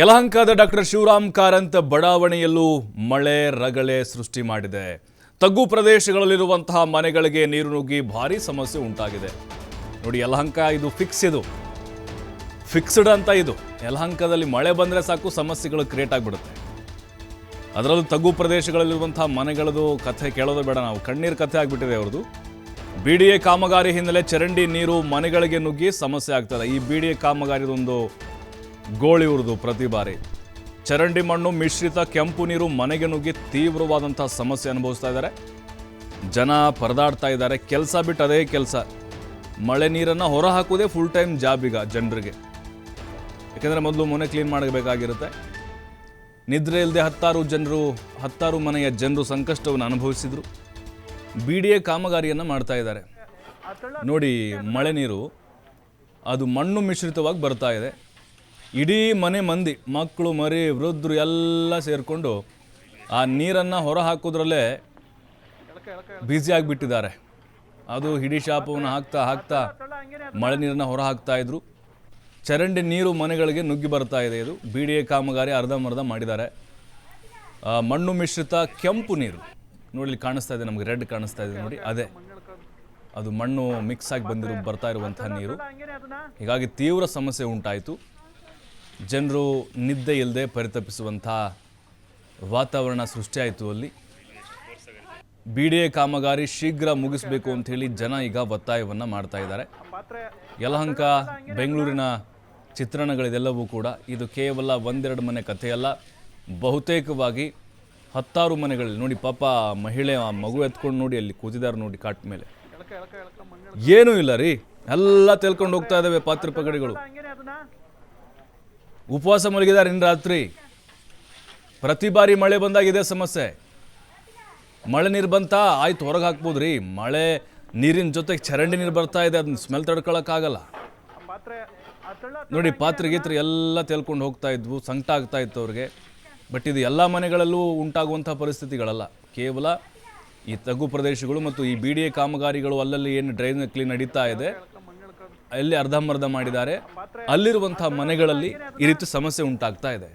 ಯಲಹಂಕದ doctor Shivaram Karanth ಬಡಾವಣೆಯಲ್ಲೂ ಮಳೆ ರಗಳೆ ಸೃಷ್ಟಿ ಮಾಡಿದೆ. ತಗ್ಗು ಪ್ರದೇಶಗಳಲ್ಲಿರುವಂತಹ ಮನೆಗಳಿಗೆ ನೀರು ನುಗ್ಗಿ ಭಾರಿ ಸಮಸ್ಯೆ ಉಂಟಾಗಿದೆ. ನೋಡಿ, ಯಲಹಂಕ ಇದು ಫಿಕ್ಸ್ಡ್ ಅಂತ. ಇದು ಯಲಹಂಕದಲ್ಲಿ ಮಳೆ ಬಂದರೆ ಸಾಕು ಸಮಸ್ಯೆಗಳು ಕ್ರಿಯೇಟ್ ಆಗಿಬಿಡುತ್ತೆ. ಅದರಲ್ಲೂ ತಗ್ಗು ಪ್ರದೇಶಗಳಲ್ಲಿರುವಂತಹ ಮನೆಗಳದು ಕಥೆ ಕೇಳೋದು ಬೇಡ, ನಾವು ಕಣ್ಣೀರು ಕಥೆ ಆಗಿಬಿಟ್ಟಿದೆ ಅವ್ರದ್ದು. BDA ಕಾಮಗಾರಿ ಹಿನ್ನೆಲೆ ಚರಂಡಿ ನೀರು ಮನೆಗಳಿಗೆ ನುಗ್ಗಿ ಸಮಸ್ಯೆ ಆಗ್ತದೆ. ಈ BDA ಕಾಮಗಾರಿದೊಂದು ಗೋಳಿ ಉರಿದು ಪ್ರತಿ ಬಾರಿ ಚರಂಡಿ ಮಣ್ಣು ಮಿಶ್ರಿತ ಕೆಂಪು ನೀರು ಮನೆಗೆ ನುಗ್ಗಿ ತೀವ್ರವಾದಂತಹ ಸಮಸ್ಯೆ ಅನುಭವಿಸ್ತಾ ಇದ್ದಾರೆ. ಜನ ಪರದಾಡ್ತಾ ಇದ್ದಾರೆ. ಕೆಲಸ ಬಿಟ್ಟು ಅದೇ ಕೆಲಸ, ಮಳೆ ನೀರನ್ನು ಹೊರ ಹಾಕೋದೇ ಫುಲ್ ಟೈಮ್ ಜಾಬ್ ಈಗ ಜನರಿಗೆ. ಯಾಕೆಂದರೆ ಮೊದಲು ಮನೆ ಕ್ಲೀನ್ ಮಾಡಬೇಕಾಗಿರುತ್ತೆ. ನಿದ್ರೆ ಇಲ್ಲದೆ ಹತ್ತಾರು ಮನೆಯ ಜನರು ಸಂಕಷ್ಟವನ್ನು ಅನುಭವಿಸಿದರು. BDA ಕಾಮಗಾರಿಯನ್ನು ಮಾಡ್ತಾ ಇದ್ದಾರೆ. ನೋಡಿ, ಮಳೆ ನೀರು ಅದು ಮಣ್ಣು ಮಿಶ್ರಿತವಾಗಿ ಬರ್ತಾ ಇದೆ. ಇಡೀ ಮನೆ ಮಂದಿ, ಮಕ್ಕಳು ಮರಿ ವೃದ್ಧರು ಎಲ್ಲ ಸೇರಿಕೊಂಡು ಆ ನೀರನ್ನು ಹೊರ ಹಾಕೋದ್ರಲ್ಲೇ ಬ್ಯುಸಿ ಆಗಿಬಿಟ್ಟಿದ್ದಾರೆ. ಅದು ಹಿಡಿ ಶಾಪವನ್ನು ಹಾಕ್ತಾ ಮಳೆ ನೀರನ್ನು ಹೊರ ಹಾಕ್ತಾ ಇದ್ರು. ಚರಂಡಿ ನೀರು ಮನೆಗಳಿಗೆ ನುಗ್ಗಿ ಬರ್ತಾ ಇದೆ. ಇದು BDA ಕಾಮಗಾರಿ ಅರ್ಧಂಬರ್ಧ ಮಾಡಿದ್ದಾರೆ. ಮಣ್ಣು ಮಿಶ್ರಿತ ಕೆಂಪು ನೀರು ನೋಡಿ ಕಾಣಿಸ್ತಾ ಇದೆ, ನಮಗೆ ರೆಡ್ ಕಾಣಿಸ್ತಾ ಇದೆ ನೋಡಿ, ಅದೇ ಅದು ಮಣ್ಣು ಮಿಕ್ಸ್ ಆಗಿ ಬರ್ತಾ ಇರುವಂತಹ ನೀರು. ಹೀಗಾಗಿ ತೀವ್ರ ಸಮಸ್ಯೆ ಉಂಟಾಯಿತು. ಜನರು ನಿದ್ದೆ ಇಲ್ಲದೆ ಪರಿತಪಿಸುವಂಥ ವಾತಾವರಣ ಸೃಷ್ಟಿಯಾಯಿತು. ಅಲ್ಲಿ BDA ಕಾಮಗಾರಿ ಶೀಘ್ರ ಮುಗಿಸಬೇಕು ಅಂತ ಹೇಳಿ ಜನ ಈಗ ಒತ್ತಾಯವನ್ನು ಮಾಡ್ತಾ ಇದ್ದಾರೆ. ಯಲಹಂಕ ಬೆಂಗಳೂರಿನ ಚಿತ್ರಣಗಳಿದೆಲ್ಲವೂ ಕೂಡ ಇದು ಕೇವಲ ಒಂದೆರಡು ಮನೆ ಕಥೆಯಲ್ಲ. ಬಹುತೇಕವಾಗಿ ಹತ್ತಾರು ಮನೆಗಳಲ್ಲಿ ನೋಡಿ, ಪಾಪ ಮಹಿಳೆ ಆ ಮಗು ಎತ್ಕೊಂಡು ನೋಡಿ ಅಲ್ಲಿ ಕೂತಿದ್ದಾರೆ ನೋಡಿ ಕಾಟ್ ಮೇಲೆ. ಏನೂ ಇಲ್ಲ ರೀ, ಎಲ್ಲ ತೆಲ್ಕೊಂಡು ಹೋಗ್ತಾ ಇದ್ದಾವೆ ಪಾತ್ರೆ ಉಪವಾಸ ಮಲಗಿದ್ದಾರೆ ಇನ್ನು ರಾತ್ರಿ. ಪ್ರತಿ ಬಾರಿ ಮಳೆ ಬಂದಾಗ ಇದೇ ಸಮಸ್ಯೆ. ಮಳೆ ನೀರು ಬಂತ ಆಯ್ತು ಹೊರಗೆ ಹಾಕ್ಬೋದ್ರಿ, ಮಳೆ ನೀರಿನ ಜೊತೆಗೆ ಚರಂಡಿ ನೀರು ಬರ್ತಾ ಇದೆ, ಅದನ್ನ ಸ್ಮೆಲ್ ತಡ್ಕೊಳಕ್ಕಾಗಲ್ಲ. ನೋಡಿ, ಪಾತ್ರೆ ಗೀತ್ರೆ ಎಲ್ಲ ತೆಲ್ಕೊಂಡು ಹೋಗ್ತಾ ಇದ್ವು, ಸಂಕಟ ಆಗ್ತಾ ಇತ್ತು ಅವ್ರಿಗೆ. ಬಟ್ ಇದು ಎಲ್ಲ ಮನೆಗಳಲ್ಲೂ ಉಂಟಾಗುವಂಥ ಪರಿಸ್ಥಿತಿಗಳಲ್ಲ. ಕೇವಲ ಈ ತಗ್ಗು ಪ್ರದೇಶಗಳು ಮತ್ತು ಈ BDA ಕಾಮಗಾರಿಗಳು ಅಲ್ಲಲ್ಲಿ ಏನು ಡ್ರೈನ್ ಕ್ಲೀನ್ ನಡೀತಾ ಇದೆ ಅಲ್ಲಿ ಅರ್ಧಂಬರ್ಧ ಮಾಡಿದ್ದಾರೆ. ಅಲ್ಲಿರುವಂತಹ ಮನೆಗಳಲ್ಲಿ ಈ ರೀತಿ ಸಮಸ್ಯೆ ಉಂಟಾಗ್ತಾ ಇದೆ.